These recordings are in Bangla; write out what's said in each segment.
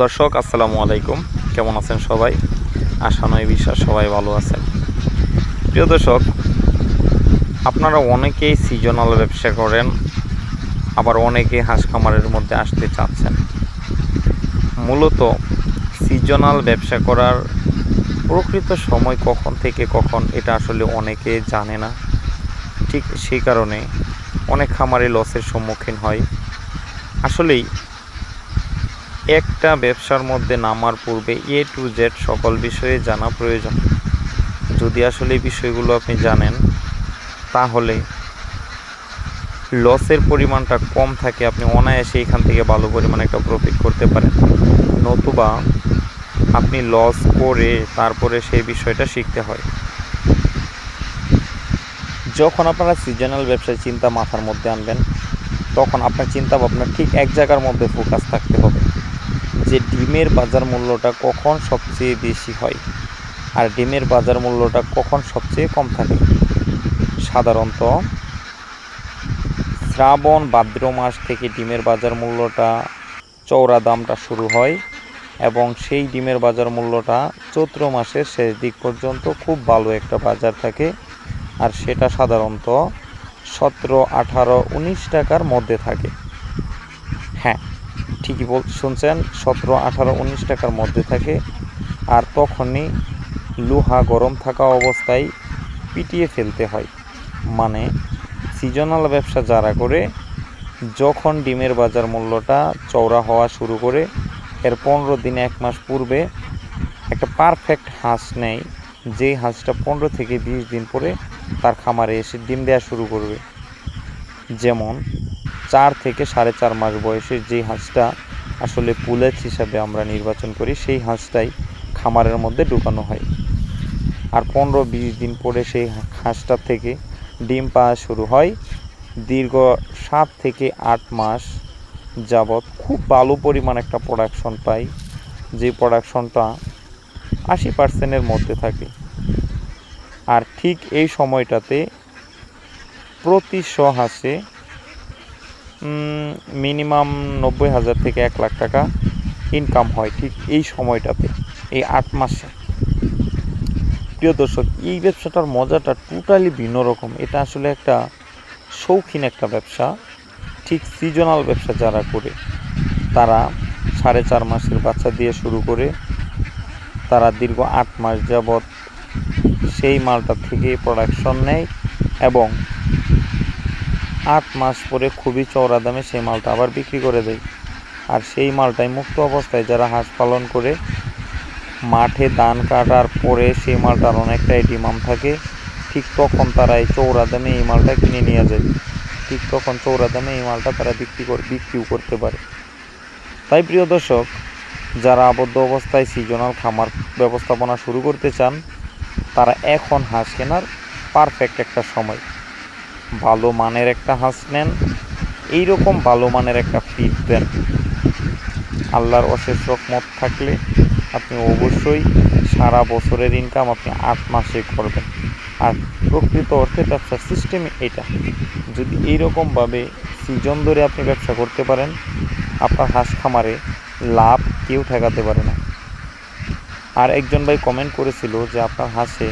দর্শক আসসালামু আলাইকুম, কেমন আছেন সবাই? আশা নয় বিশ্বাস সবাই ভালো আছেন। প্রিয় দর্শক, আপনারা অনেকেই সিজনাল ব্যবসা করেন, আবার অনেকে হাঁস খামারের মধ্যে আসতে চাচ্ছেন। মূলত সিজনাল ব্যবসা করার প্রকৃত সময় কখন থেকে কখন এটা আসলে অনেকে জানে না। ঠিক সেই কারণে অনেক খামারে লসের সম্মুখীন হয়। আসলেই একটা ব্যবসার মধ্যে নামার পূর্বে A to Z সকল বিষয়ে জানা প্রয়োজন। যদি আসলে এই বিষয়গুলো আপনি জানেন, তাহলে লসের পরিমাণটা কম থাকে, আপনি অনায়াসে এখান থেকে ভালো পরিমাণে একটা প্রফিট করতে পারেন। নতুবা আপনি লস করে তারপরে সেই বিষয়টা শিখতে হয়। যখন আপনারা সিজনাল ব্যবসায় চিন্তা মাথার মধ্যে আনবেন, তখন আপনার চিন্তা ভাবনা ঠিক এক জায়গার মধ্যে ফোকাস থাকতে হবে যে ডিমের বাজার মূল্যটা কখন সবচেয়ে বেশি হয় আর ডিমের বাজার মূল্যটা কখন সবচেয়ে কম থাকে। সাধারণত শ্রাবণ ভাদ্র মাস থেকে ডিমের বাজার মূল্যটা চওড়া দামটা শুরু হয় এবং সেই ডিমের বাজার মূল্যটা চৈত্র মাসের শেষ দিক পর্যন্ত খুব ভালো একটা বাজার থাকে, আর সেটা সাধারণত 17, 18, 19 টাকার মধ্যে থাকে। হ্যাঁ, ঠিকই শুনছেন, 17, 18, 19 টাকার মধ্যে থাকে। আর তখনই লোহা গরম থাকা অবস্থায় পিটিয়ে ফেলতে হয়। মানে সিজনাল ব্যবসা যারা করে, যখন ডিমের বাজার মূল্যটা চওড়া হওয়া শুরু করে এর 15 দিন 1 মাস পূর্বে একটা পারফেক্ট হাঁস নেয়, যেই হাঁসটা 15 থেকে 20 দিন পরে তার খামারে এসে ডিম দেওয়া শুরু করবে। যেমন 4 থেকে 4.5 মাস বয়সের যেই হাঁসটা আসলে পুলেট হিসাবে আমরা নির্বাচন করি, সেই হাঁসটাই খামারের মধ্যে ঢুকানো হয়। আর 15-20 দিন পরে সেই হাঁসটা থেকে ডিম পাওয়া শুরু হয়। দীর্ঘ 7 থেকে 8 মাস যাবৎ খুব ভালো পরিমাণ একটা প্রোডাকশন পাই, যে প্রোডাকশনটা 80%-এর মধ্যে থাকে। আর ঠিক এই সময়টাতে প্রতি 100 হাঁসে মিনিমাম 90,000 থেকে 1 লাখ টাকা ইনকাম হয় ঠিক এই সময়টাতে, এই 8 মাসে। প্রিয় দর্শক, এই ব্যবসাটার মজাটা টোটালি ভিন্ন রকম। এটা আসলে একটা শৌখিন একটা ব্যবসা। ঠিক সিজনাল ব্যবসা যারা করে, তারা 4.5 মাসের বাচ্চা দিয়ে শুরু করে তারা দীর্ঘ 8 মাস যাবৎ সেই মালটা থেকে প্রোডাকশন নেয় এবং 8 মাস পরে খুবই চওড়া দামে সেই মালটা আবার বিক্রি করে দেয়। আর সেই মালটাই মুক্ত অবস্থায় যারা হাঁস পালন করে, মাঠে ধান কাটার পরে সেই মালটার অনেকটাই ডিমান্ড থাকে, ঠিক তখন তারা এই চওড়া দামে এই মালটা কিনে নিয়ে যায়। ঠিক তখন চওড়া দামে এই মালটা তারা বিক্রিও করতে পারে। তাই প্রিয় দর্শক, যারা আবদ্ধ অবস্থায় সিজনাল খামার ব্যবস্থাপনা শুরু করতে চান, তারা এখন হাঁস কেনার পারফেক্ট একটা সময়। ভালো মানের একটা হাঁস নেন, এইরকম ভালো মানের একটা ফিড দেন। আল্লাহর অশেষ রহমত থাকলে আপনি অবশ্যই সারা বছরের ইনকাম আপনি 8 মাসে করবেন। আর প্রকৃত অর্থে ব্যবসার সিস্টেম এটা। যদি এইরকমভাবে সিজন ধরে আপনি ব্যবসা করতে পারেন, আপনার হাঁস খামারে লাভ কেউ ঠেকাতে পারে না। আর একজন ভাই কমেন্ট করেছিল যে আপনার হাঁসে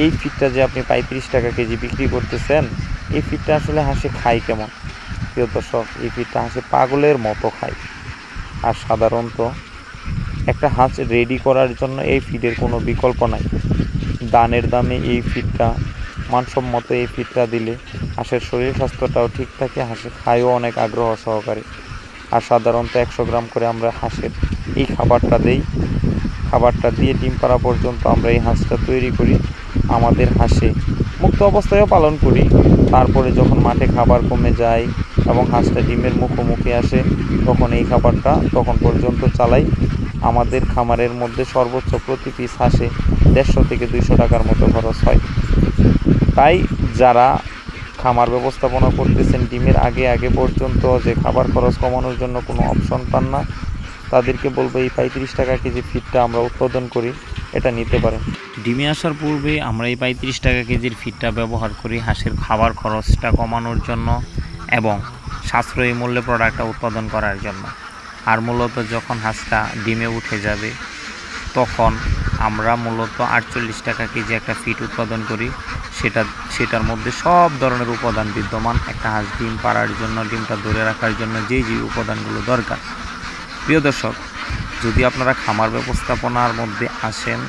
এই ফিডটা যে আপনি 35 টাকা কেজি বিক্রি করতেছেন, এই ফিডটা আসলে হাঁসে খায় কেমন? প্রিয় দর্শক, এই ফিডটা হাঁসে পাগলের মতো খায়। আর সাধারণত একটা হাঁস রেডি করার জন্য এই ফিডের কোনো বিকল্প নাই। দানের দামে এই ফিডটা, মানসম্মত এই ফিডটা দিলে হাঁসের শরীর স্বাস্থ্যটাও ঠিক থাকে, হাঁসে খায়ও অনেক আগ্রহ সহকারে। আর সাধারণত 100 গ্রাম করে আমরা হাঁসের এই খাবারটা দেই। খাবারটা দিয়ে ডিম পাড়া পর্যন্ত আমরা এই হাঁসটা তৈরি করি। আমাদের হাঁসে মুক্ত অবস্থায়ও পালন করি, তারপরে যখন মাঠে খাবার কমে যায় এবং হাঁসটা ডিমের মুখোমুখি আসে, তখন এই খাবারটা তখন পর্যন্ত চালাই। আমাদের খামারের মধ্যে সর্বোচ্চ প্রতি পিস হাঁসে 150 থেকে 200 টাকার মতো খরচ হয়। তাই যারা খামার ব্যবস্থাপনা করতেছেন, ডিমের আগে পর্যন্ত যে খাবার খরচ কমানোর জন্য কোনো অপশন পান না, তাদেরকে বলবো এই 35 টাকা কেজি ফিডটা আমরা উৎপাদন করি, এটা নিতে পারেন। ডিমে আসার পূর্বে আমরা এই 35 টাকা কেজির ফিডটা ব্যবহার করি হাঁসের খাবার খরচটা কমানোর জন্য এবং সাশ্রয়ী মূল্যে প্রোডাক্টটা উৎপাদন করার জন্য। আর মূলত যখন হাঁসটা ডিমে উঠে যাবে তখন আমরা মূলত 48 টাকা কেজি একটা ফিড উৎপাদন করি। সেটার মধ্যে সব ধরনের উপাদান বিদ্যমান। একটা হাঁস ডিম পাড়ার জন্য, ডিমটা ধরে রাখার জন্য যে উপাদানগুলো দরকার। প্রিয় দর্শক, যদি আপনারা খামার ব্যবস্থাপনার মধ্যে আসেন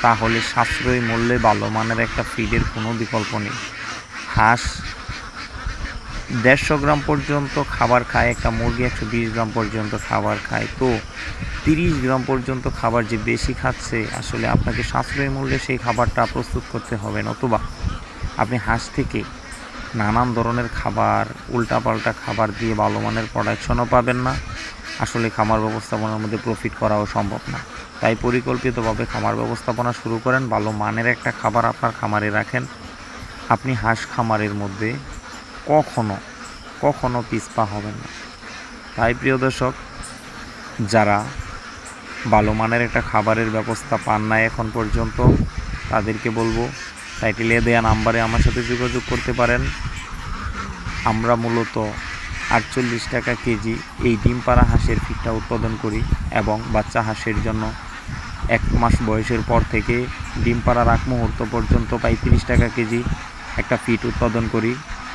তাহলে সাশ্রয়ী মূল্যে ভালো মানের একটা ফিডের কোনো বিকল্প নেই। হাঁস 150 গ্রাম পর্যন্ত খাবার খায়, একটা মুরগি 120 গ্রাম পর্যন্ত খাবার খায়। তো 30 গ্রাম পর্যন্ত খাবার যে বেশি খাচ্ছে, আসলে আপনাকে সাশ্রয়ী মূল্যে সেই খাবারটা প্রস্তুত করতে হবে, নতুবা আপনি হাঁস থেকে নানান ধরনের খাবার, উল্টাপাল্টা খাবার দিয়ে ভালো মানের প্রোডাকশনও পাবেন না। আসলে খামার ব্যবস্থাপনার মধ্যে প্রফিট করাও সম্ভব না। তাই পরিকল্পিতভাবে খামার ব্যবস্থাপনা শুরু করেন, ভালো মানের একটা খাবার আপনার খামারে রাখেন। আপনি হাঁস খামারের মধ্যে কখনো পিছপা হবেন না। তাই প্রিয় দর্শক, যারা ভালো মানের একটা খাবারের ব্যবস্থা পান না এখন পর্যন্ত, তাদেরকে বলবো টাইটেলে দেওয়া নাম্বারে আমার সাথে যোগাযোগ করতে পারেন। আমরা মূলত 48 টাকা কেজি এই ডিম পাড়া হাঁসের ফিডটা উৎপাদন করি এবং বাচ্চা হাঁসের জন্য 1 মাস বয়সের পর থেকে ডিম পাড়ার আগ মুহূর্ত পর্যন্ত 35 টাকা কেজি একটা ফিড উৎপাদন করি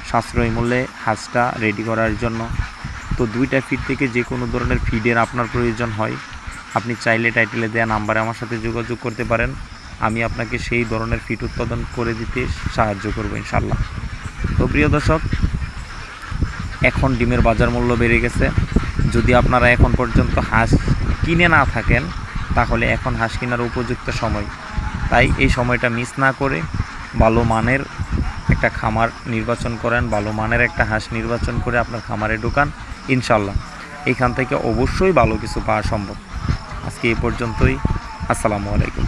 সাশ্রয়ী মূল্যে হাঁসটা রেডি করার জন্য। তো 2টা ফিড থেকে যে কোনো ধরনের ফিডের আপনার প্রয়োজন হয়, আপনি চাইলে টাইটেলে দেওয়া নাম্বারে আমার সাথে যোগাযোগ করতে পারেন। আমি আপনাকে সেই ধরনের ফিড উৎপাদন করে দিতে সাহায্য করব ইনশাল্লাহ। তো প্রিয় দর্শক, এখন ডিমের বাজার মূল্য বেড়ে গেছে। যদি আপনারা এখন পর্যন্ত হাঁস কিনে না থাকেন তাহলে এখন হাঁস কেনার উপযুক্ত সময়। তাই এই সময়টা মিস না করে ভালো মানের একটা খামার নির্বাচন করেন, ভালো মানের একটা হাঁস নির্বাচন করে আপনার খামারে ঢোকান। ইনশাল্লাহ এখান থেকে অবশ্যই ভালো কিছু পাওয়া সম্ভব। আজকে এই পর্যন্তই। আসসালামু আলাইকুম।